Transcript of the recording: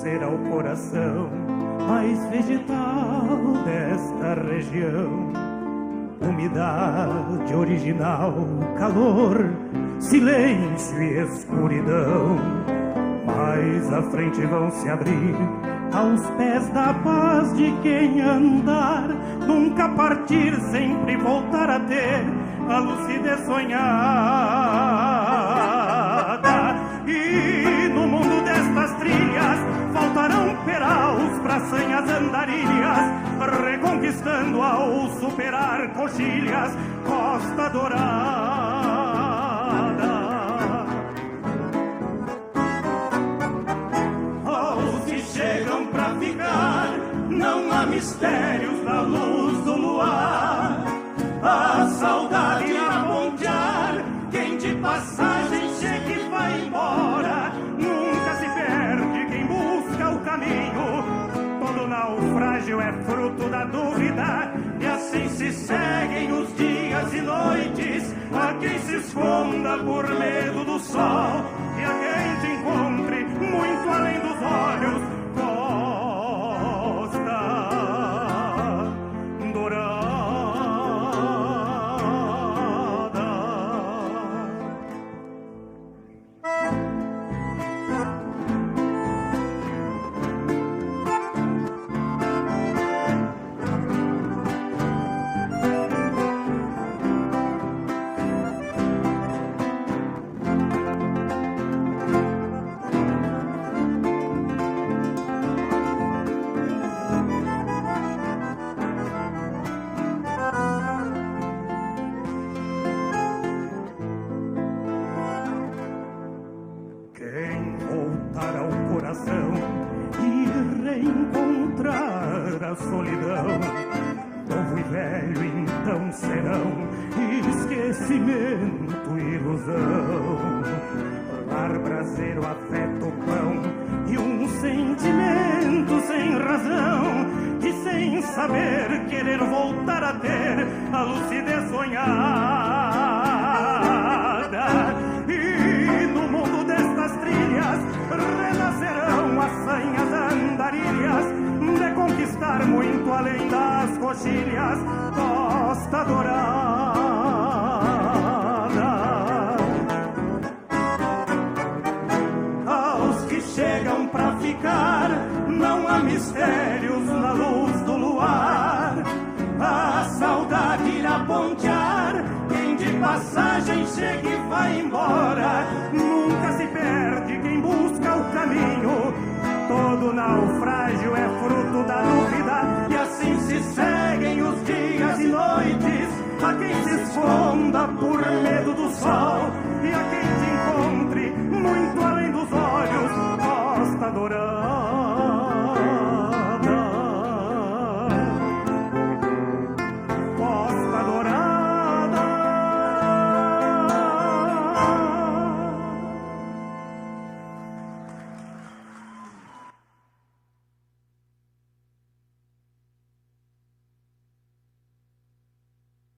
será o coração mais vegetal desta região. Umidade original, calor, silêncio e escuridão. Mais à frente vão se abrir aos pés da paz de quem andar, nunca partir, sempre voltar a ter a lucidez sonhada. E no mundo destas trilhas faltarão peraus, praçanhas, andarilhas, reconquistando ao superar coxilhas, Costa Dourada. Aos que chegam pra ficar, não há mistérios na luz do luar. A saudade a pontear, quem de passagem chega e vai embora. Nunca se perde quem busca o caminho. Todo naufrágio é fruto da dúvida, e assim se seguem os dias e noites. A quem se esconda por medo do sol, e a quem te encontre muito além dos olhos. Costa Dourada. A solidão, novo e velho então serão esquecimento e ilusão. Lar, braseiro, afeto, pão e um sentimento sem razão, que sem saber querer voltar a ter a lucidez sonhada. E no mundo destas trilhas renascerão assanhas, andarilhas, de conquistar muito além das coxilhas, Costa Dourada. Aos que chegam pra ficar, não há mistérios na luz do luar. A saudade irá pontear, quem de passagem chega e vai embora. Nunca se perde quem busca o caminho. Todo naufrágio é fruto da dúvida, e assim se seguem os dias e noites. A quem se esconda por medo do sol, e a quem